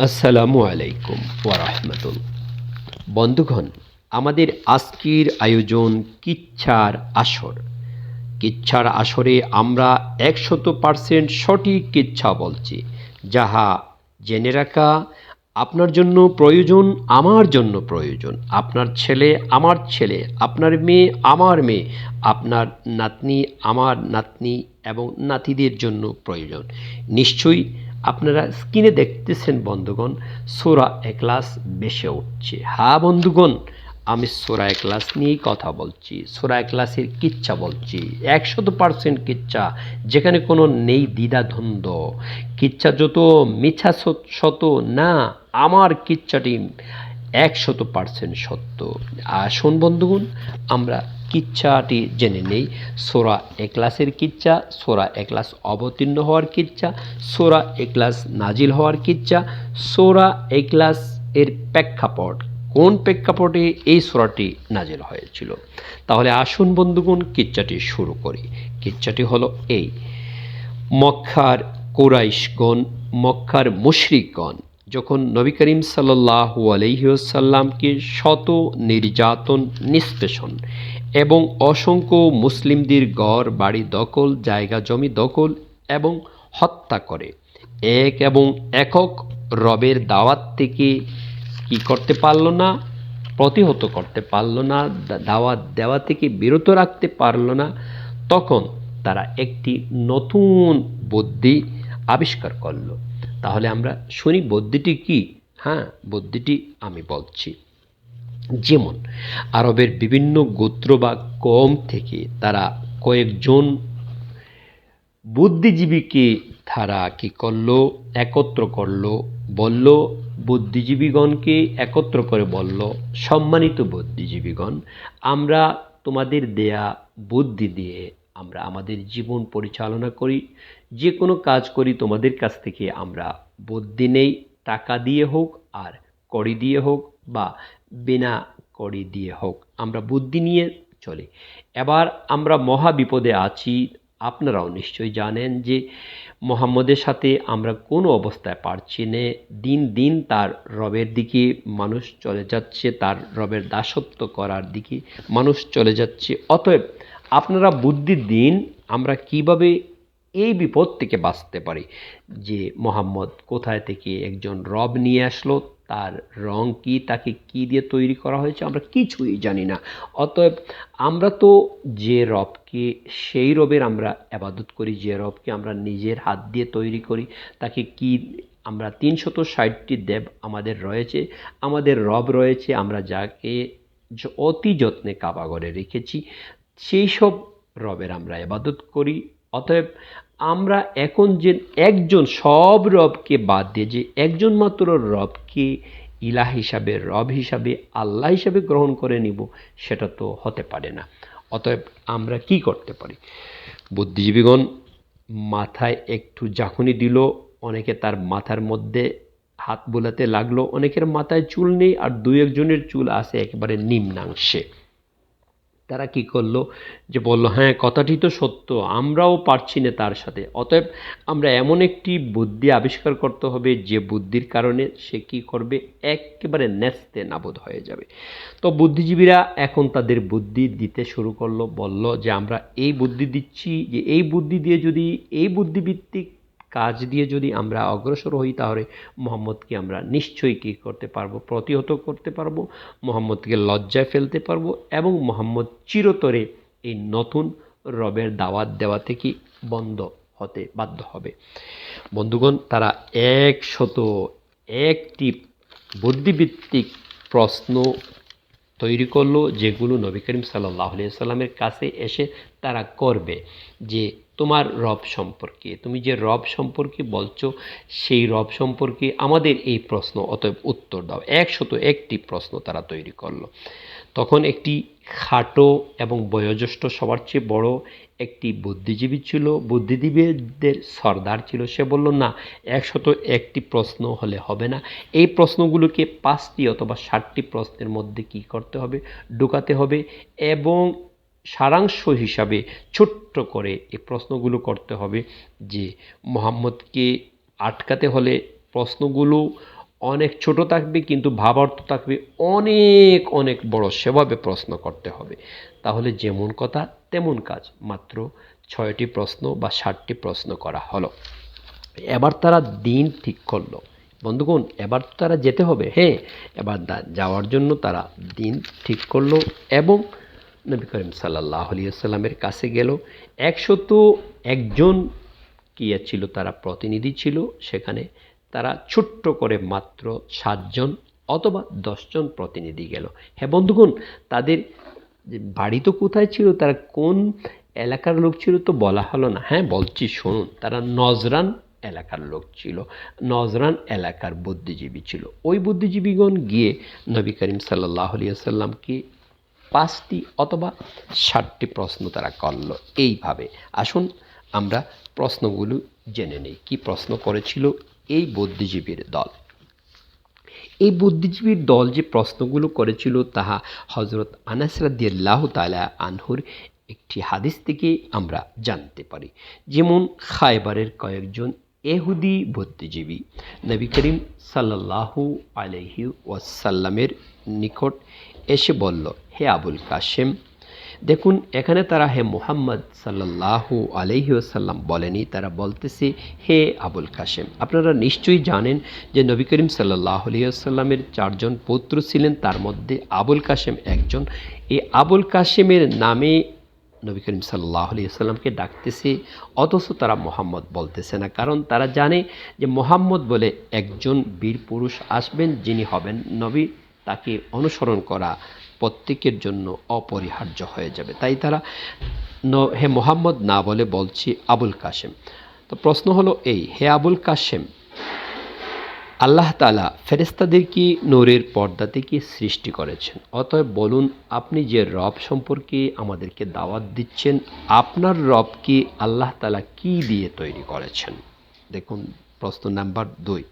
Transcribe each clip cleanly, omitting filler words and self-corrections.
আসসালামু আলাইকুম ওয়া রাহমাতুল্লাহ। বন্ধুগণ, আমাদের আজকের আয়োজন কিচ্ছার আসর। কিচ্ছার আসরে আমরা ১০০% সঠিক কিচ্ছা বলছি, যাহা জেনে রাখা আপনার জন্য প্রয়োজন, আমার জন্য প্রয়োজন, আপনার ছেলে আমার ছেলে, আপনার মেয়ে আমার মেয়ে, আপনার নাতনি আমার নাতনি এবং নাতিদের জন্য প্রয়োজন। নিশ্চয়ই আপনারা স্ক্রিনে দেখতেছেন বন্ধুগণ, সূরা ইখলাস বেশে উঠছে। হ্যাঁ বন্ধুগণ, আমি সূরা ইখলাস নিয়েই কথা বলছি, সূরা ইখলাসের কিচ্ছা বলছি। ১০০% কিচ্ছা, যেখানে কোনো নেই দ্বিধাদ্বন্দ্ব। কিচ্ছা যত মিথ্যা শত না, আমার কিচ্ছাটি ১০০% সত্য। আসুন বন্ধুগণ, আমরা কিচ্ছাটি জেনে নেই। সূরা ইখলাসের কিচ্ছা, সূরা ইখলাস অবতীর্ণ হওয়ার কিচ্ছা, সূরা ইখলাস নাজিল হওয়ার কিচ্ছা, সূরা ইখলাস এর প্রেক্ষাপট, কোন প্রেক্ষাপটে এই সূরাটি নাজিল হয়েছিল। তাহলে আসুন বন্ধুগণ, কিচ্ছাটি শুরু করি। কিচ্ছাটি হলো এই: মক্কার কুরাইশগণ, মক্কার মুশরিকগণ যখন নবী করিম সাল্লাল্লাহু আলাইহি ওয়াসাল্লামকে শত নির্যাতন, নিষ্পেষণ এবং অসংখ্য মুসলিমদের ঘর বাড়ি দখল, জায়গা জমি দখল এবং হত্যা করে এক এবং একক রবের দাওয়াত থেকে কি করতে পারল না, প্রতিহত করতে পারল না, দাওয়াত দেওয়া থেকে বিরত রাখতে পারল না, তখন তারা একটি নতুন বুদ্ধি আবিষ্কার করল। তাহলে আমরা শুনি বুদ্ধিটি কি। হ্যাঁ, বুদ্ধিটি আমি বলছি। যেমন আরবের বিভিন্ন গোত্র বা কম থেকে তারা কয়েকজন বুদ্ধিজীবীকে তারা কি করলো, একত্র করলো। বলল, বুদ্ধিজীবীগণকে একত্র করে বলল, সম্মানিত বুদ্ধিজীবীগণ, আমরা তোমাদের দেয়া বুদ্ধি দিয়ে আমরা আমাদের জীবন পরিচালনা করি, যে কোনো কাজ করি তোমাদের কাছ থেকে আমরা বুদ্ধি নেই, টাকা দিয়ে হোক আর কড়ি দিয়ে হোক বা বিনা কড়ি দিয়ে হোক, আমরা বুদ্ধি নিয়ে চলি। এবার আমরা মহা বিপদে আছি। আপনারাও নিশ্চয়ই জানেন যে মোহাম্মদের সাথে আমরা কোনো অবস্থায় পারছি না। দিন দিন তার রবের দিকে মানুষ চলে যাচ্ছে, তার রবের দাসত্ব করার দিকে মানুষ চলে যাচ্ছে। অতএব আপনারা বুদ্ধি দিন, আমরা কিভাবে এই বিপদ থেকে বাঁচতে পারি। যে মোহাম্মদ কোথায় থেকে একজন রব নিয়ে আসলো, তার রং কি, তাকে কি দিয়ে তৈরি করা হয়েছে, আমরা কিছুই জানি না। অতএব আমরা তো যে রবকে, সেই রবের আমরা ইবাদত করি, যে রবকে আমরা নিজের হাত দিয়ে তৈরি করি, তাকে কি আমরা ৩৬০টি দেব আমাদের রয়েছে, আমাদের রব রয়েছে, আমরা যাকে অতি যত্নে কাবাঘরে রেখেছি, সেই সব রবের আমরা ইবাদত করি। অতএব আমরা এখন যে একজন, সব রবকে বাদ দিয়ে যে একজন মাত্র রবকে ইলাহ হিসাবে, রব হিসাবে, আল্লাহ হিসাবে গ্রহণ করে নিব, সেটা তো হতে পারে না। অতএব আমরা কি করতে পারি? বুদ্ধিজীবীগণ মাথায় একটু ঝাঁকুনি দিল, অনেকে তার মাথার মধ্যে হাত বোলাতে লাগলো। অনেকের মাথায় চুল নেই, আর দুই একজনের চুল আছে একেবারে নিম্নাংশে। তারা কি করলো, যে বলল, হ্যাঁ কথাটি তো সত্য, আমরাও পারছি না তার সাথে। অতএব আমরা এমন একটি বুদ্ধি আবিষ্কার করতে হবে, যে বুদ্ধির কারণে সে কি করবে, একেবারে নেস্তে নাবুদ হয়ে যাবে। তো বুদ্ধিজীবীরা এখন তাদের বুদ্ধি দিতে শুরু করলো। বলল যে আমরা এই বুদ্ধি দিচ্ছি, যে এই বুদ্ধি দিয়ে যদি, এই বুদ্ধিভিত্তিক কাজ দিয়ে যদি আমরা অগ্রসর হই, তাহলে মোহাম্মদকে আমরা নিশ্চয়ই কী করতে পারবো, প্রতিহত করতে পারবো, মোহাম্মদকে লজ্জায় ফেলতে পারবো, এবং মোহাম্মদ চিরতরে এই নতুন রবের দাওয়াত দেওয়া থেকে বন্ধ হতে বাধ্য হবে। বন্ধুগণ, তারা ১০১টি বুদ্ধিভিত্তিক প্রশ্ন তৈরি করলো, যেগুলো নবী করিম সাল্লাল্লাহু আলাইহি সাল্লামের কাছে এসে তারা করবে। যে তোমার রব সম্পর্কে, তুমি যে রব সম্পর্কে বলছো, সেই রব সম্পর্কে আমাদের এই প্রশ্ন, অতএব উত্তর দাও। ১০১টি প্রশ্ন তারা তৈরি করলো। তখন একটি খাটো এবং বয়োজ্যেষ্ঠ, সবার চেয়ে বড় একটি বুদ্ধিজীবী ছিল, বুদ্ধিজীবীদের সর্দার ছিল। সে বলল, না, ১০১টি প্রশ্ন হলে হবে না, এই প্রশ্নগুলোকে ৫টি অথবা ৭টি প্রশ্নের মধ্যে কি করতে হবে, ঢুকাতে হবে, এবং সারাংশ হিসাবে ছোট্ট করে এই প্রশ্নগুলো করতে হবে। যে মোহাম্মদকে আটকাতে হলে প্রশ্নগুলো অনেক ছোট থাকবে, কিন্তু ভাবার্থ থাকবে অনেক অনেক বড়। সেভাবে প্রশ্ন করতে হবে। তাহলে যেমন কথা তেমন কাজ। মাত্র 6টি প্রশ্ন বা 7টি প্রশ্ন করা হলো। এবার তারা দিন ঠিক করলো। বন্ধুগণ, এবার তারা যেতে হবে। হ্যাঁ, এবার যাওয়ার জন্য তারা দিন ঠিক করলো এবং নবী করিম সাল্লাল্লাহু আলাইহি ওয়াসাল্লামের কাছে গেল। 101 কি ছিল, তারা প্রতিনিধি ছিল সেখানে। তারা ছোট্ট করে মাত্র 7 জন অথবা 10 জন প্রতিনিধি গেল। হ্যাঁ বন্ধুগণ, তাদের বাড়ি তো কোথায় ছিল, তারা কোন এলাকার লোক ছিল তো বলা হলো না। হ্যাঁ বলছি, শুনুন। তারা নজরান এলাকার লোক ছিল, নজরান এলাকার বুদ্ধিজীবী ছিল। ওই বুদ্ধিজীবীগণ গিয়ে নবী করিম সাল্লাল্লাহু আলাইহি ওয়াসাল্লামকে 5টি অথবা 7টি প্রশ্ন তারা করল। এইভাবে আসুন আমরা প্রশ্নগুলো জেনে নেই। কি প্রশ্ন করেছিল এই বুদ্ধিজীবীর দল? এই বুদ্ধিজীবীর দল যে প্রশ্নগুলো করেছিল তাহা হযরত আনাস রাদিয়াল্লাহু তাআলা আনহুর একটি হাদিস থেকে আমরা জানতে পারি। যেমন খায়বারের কয়েকজন ইহুদি বুদ্ধিজীবী নবী করিম সাল্লাল্লাহু আলাইহি ওয়াসাল্লামের নিকট এসে বলল, হে আবুল কাসেম। দেখুন, এখানে তারা হে মুহাম্মদ সাল্লাল্লাহু আলাইহি ওয়াসাল্লাম বলেনি, তারা বলতেছে হে আবুল কাসেম। আপনারা নিশ্চয়ই জানেন যে নবী করিম সাল্লাল্লাহু আলাইহি ওয়াসাল্লামের 4 জন পুত্র ছিলেন, তার মধ্যে আবুল কাসেম একজন। এই আবুল কাসেমের নামে নবী করিম সাল্লাল্লাহু আলাইহি ওয়াসাল্লামকে ডাকতেছে, অথচ তারা মোহাম্মদ বলতেছে না। কারণ তারা জানে যে মোহাম্মদ বলে একজন বীর পুরুষ আসবেন, যিনি হবেন নবী। তাকে অনুসরণ করা প্রত্যেকের জন্য অপরিহার্য হয়ে যাবে। তাই তারা হে মোহাম্মদ না বলে বলছি আবুল কাসেম। তো প্রশ্ন হলো এই, হে আবুল কাসেম, আল্লাহ তাআলা ফেরেশতাদেরকে নূরের পর্দা থেকে সৃষ্টি করেছেন। অতএব বলুন, আপনি যে রব সম্পর্কে আমাদেরকে দাওয়াত দিচ্ছেন, আপনার রবকে আল্লাহ তাআলা কি দিয়ে তৈরি করেছেন? দেখুন প্রশ্ন নাম্বার 2।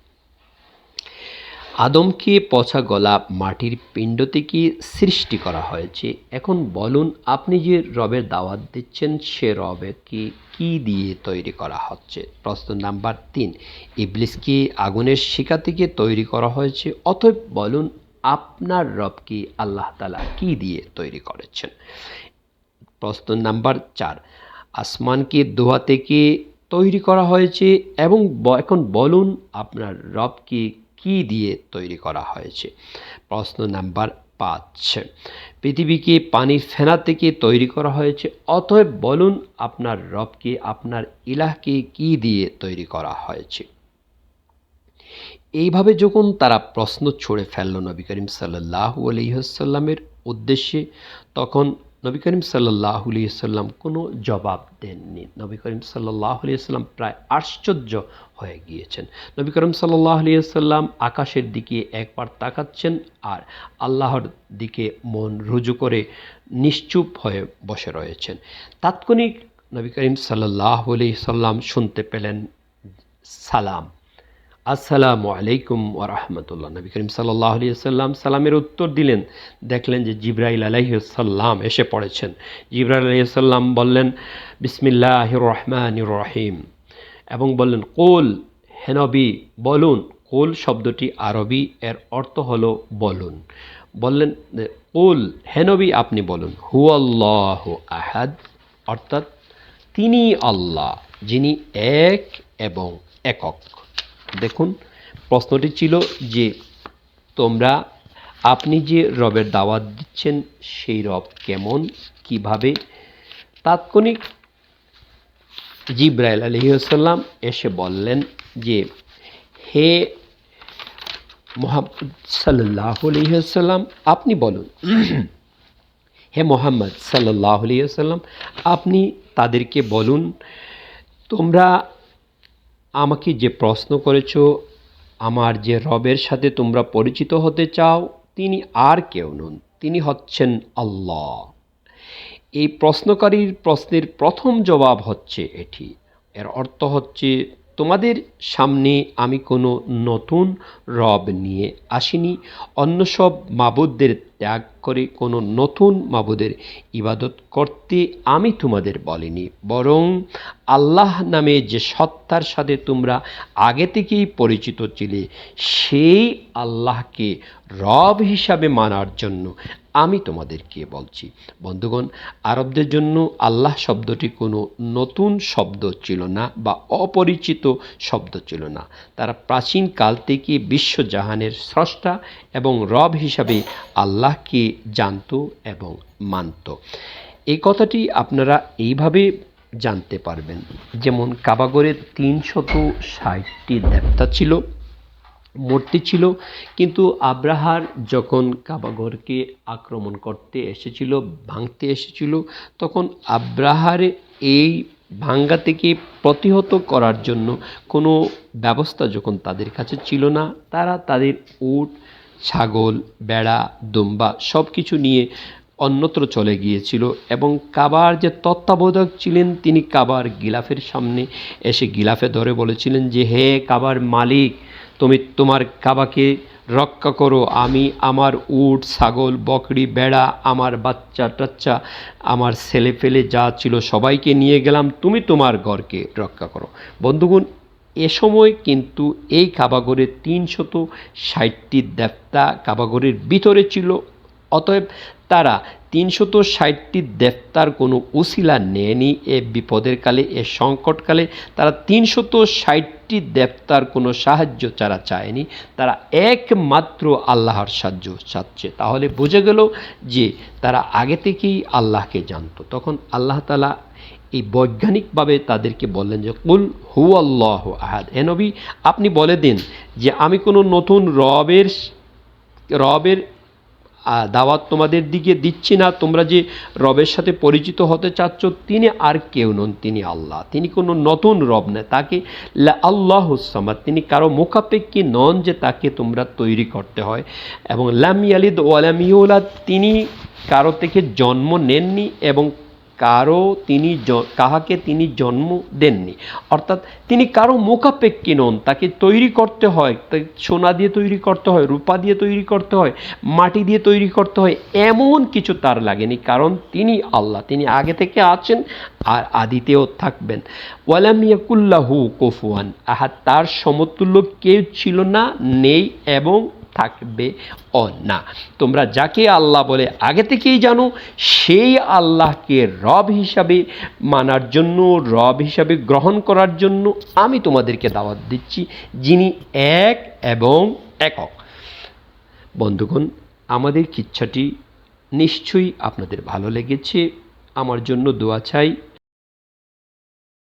আদমকে পচা গলা মাটির পিণ্ড থেকে সৃষ্টি করা হয়েছে। এখন বলুন, আপনি যে রবের দাওয়াত দিচ্ছেন সে রবকে কি দিয়ে তৈরি করা হচ্ছে? প্রশ্ন নাম্বার 3। ইবলিসকে আগুনের শিখা থেকে তৈরি করা হয়েছে। অতএব বলুন, আপনার রবকে আল্লাহ তাআলা কি দিয়ে তৈরি করেছেন? প্রশ্ন নাম্বার 4। আসমানকে ধোঁয়া থেকে তৈরি করা হয়েছে এবং এখন বলুন, আপনার রবকে কি দিয়ে তৈরি করা হয়েছে? প্রশ্ন নাম্বার 5। পৃথিবীকে পানির ফেনা থেকে তৈরি করা হয়েছে। অতএব বলুন, আপনার রবকে, আপনার ইলাহকে কি দিয়ে তৈরি করা হয়েছে? এইভাবে যখন তারা প্রশ্ন ছুড়ে ফেলল নবী করিম সাল্লাল্লাহু আলাইহি ওয়াসাল্লামের উদ্দেশ্যে, তখন নবী করিম সাল্লাল্লাহু আলাইহি ওয়াসাল্লাম কোনো জবাব দেননি। নবী করিম সাল্লাল্লাহু আলাইহি ওয়াসাল্লাম প্রায় আশ্চর্য হয়ে গিয়েছেন। নবী করিম সাল্লাল্লাহু আলাইহি ওয়াসাল্লাম আকাশের দিকে একবার তাকাচ্ছেন আর আল্লাহর দিকে মন রুজু করে নিশ্চুপ হয়ে বসে রয়েছেন। তাৎক্ষণিক নবী করিম সাল্লাল্লাহু আলাইহি ওয়াসাল্লাম শুনতে পেলেন সালাম, আসসালামু আলাইকুম ওয়া রাহমাতুল্লাহ। নবী করিম সাল্লাল্লাহু আলাইহি ওয়াসাল্লাম সালামের উত্তর দিলেন। দেখলেন যে জিবরাইল আলাইহিস সালাম এসে পড়েছেন। জিবরাইল আলাইহিস সালাম বললেন, বিসমিল্লাহির রহমানির রহিম, এবং বললেন, কুল, হে নবী বলুন। কুল শব্দটি আরবি, এর অর্থ হলো বলুন। বললেন, কুল, হে নবী আপনি বলুন, হুয়াল্লাহু আহাদ, অর্থাৎ তিনি আল্লাহ, যিনি এক এবং একক। দেখুন প্রশ্নটি ছিল যে আপনি যে রবের দাওয়াত দিচ্ছেন সেই রব কেমন, কিভাবে? তাৎক্ষণিক জিবরাইল আলাইহিস সালাম এসে বললেন যে, হে মুহাম্মদ সাল্লাল্লাহু আলাইহি ওয়াসাল্লাম আপনি বলুন, হে মুহাম্মদ সাল্লাল্লাহু আলাইহি ওয়াসাল্লাম আপনি তাদেরকে বলুন, তোমরা আমাকে যে প্রশ্ন করেছ, আমার যে রবের সাথে তোমরা পরিচিত হতে চাও, তিনি আর কেউ নন, তিনি হচ্ছেন আল্লাহ। এই প্রশ্নকারীর প্রশ্নের প্রথম জবাব হচ্ছে এটি। এর অর্থ হচ্ছে, তোমাদের সামনে আমি কোনো নতুন রব নিয়ে আসিনি। অন্য সব মাবুদদের ত্যাগ করে কোনো নতুন মাবুদের ইবাদত করতে আমি তোমাদের বলিনি, বরং আল্লাহ নামে যে সত্তার সাথে তোমরা আগে থেকেই পরিচিত ছিলে সেই আল্লাহকে রব হিসাবে মানার জন্য আমি তোমাদেরকে বলছি। বন্ধুগণ, আরবদের জন্য আল্লাহ শব্দটি কোনো নতুন শব্দ ছিল না বা অপরিচিত শব্দ ছিল না। তারা প্রাচীন কাল থেকে বিশ্বজাহানের স্রষ্টা এবং রব হিসাবে আল্লাহকে জানত এবং মানত। এই কথাটি আপনারা এইভাবে জানতে পারবেন, যেমন কাবাগরের 360টি দেবতা ছিল, মূর্তি ছিল, কিন্তু আব্রাহার যখন কাবাগরকে আক্রমণ করতে এসেছিল, ভাঙতে এসেছিল, তখন আব্রাহার এই ভাঙ্গা থেকে প্রতিহত করার জন্য কোনো ব্যবস্থা যখন তাদের কাছে ছিল না, তারা তাদের উট, ছাগল, বেড়া, দুম্বা সব কিছু নিয়ে অন্যত্র চলে গিয়েছিল এবং কাবার যে তত্ত্বাবধায়ক ছিলেন তিনি কাবার গিলাফের সামনে এসে গিলাফে ধরে বলেছিলেন যে, হে কাবার মালিক, তুমি তোমার কাবাকে রক্ষা করো, আমি আমার উট, ছাগল, বকরি, বেড়া, আমার বাচ্চা টাচ্চা, আমার ছেলে ফেলে যা ছিল সবাইকে নিয়ে গেলাম, তুমি তোমার ঘরকে রক্ষা করো। বন্ধুগণ, এ সময় কিন্তু এই কাবাগরের 360টি দেবতা কাবাগরের ভিতরে ছিল। অতএব তারা 360টি দেবতার কোনো উসিলা নেয়নি এ বিপদের কালে, এ সংকটকালে। তারা 360টি দেবতার কোনো সাহায্য তারা চায়নি, তারা একমাত্র আল্লাহর সাহায্য চাচ্ছে। তাহলে বোঝা গেল যে তারা আগে থেকেই আল্লাহকে জানত। তখন আল্লাহ তাআলা এই বৈজ্ঞানিকভাবে তাদেরকে বললেন যে, কুল হু আল্লাহ আহাদ, হে নবী আপনি বলে দিন যে আমি কোনো নতুন রবের দাওয়াত তোমাদের দিকে দিচ্ছি না। তোমরা যে রবের সাথে পরিচিত হতে চাচ্ছ তিনি আর কেউ নন, তিনি আল্লাহ। তিনি কোনো নতুন রব না, তাকে আল্লাহুস সামাদ, তিনি কারো মুখাপেক্ষী নন যে তাকে তোমরা তৈরি করতে হয়। এবং লাম ইয়ালিদ ওয়া লাম ইউলাদ, তিনি কারো থেকে জন্ম নেননি এবং কাহাকে তিনি জন্ম দেননি। অর্থাৎ তিনি কারো মুখাপেক্ষী নন, তাকে তৈরি করতে হয়, তাকে সোনা দিয়ে তৈরি করতে হয়, রূপা দিয়ে তৈরি করতে হয়, মাটি দিয়ে তৈরি করতে হয়, এমন কিছু তার লাগেনি, কারণ তিনি আল্লাহ, তিনি আগে থেকে আছেন আর আদিতেও থাকবেন। ওয়ালাম ইয়াকুল্লাহু কুফুয়ান আহাদ, তার সমতুল্য কেউ ছিল না, নেই এবং থাকবে ও না। তোমরা যাকে আল্লাহ বলে আগে থেকেই জানো, সেই আল্লাহকে রব হিসাবে মানার জন্য, রব হিসাবে গ্রহণ করার জন্য আমি তোমাদেরকে দাওয়াত দিচ্ছি, যিনি এক এবং একক। বন্ধুগণ, আমাদের কিচ্ছাটি নিশ্চয়ই আপনাদের ভালো লেগেছে। আমার জন্য দোয়া চাই।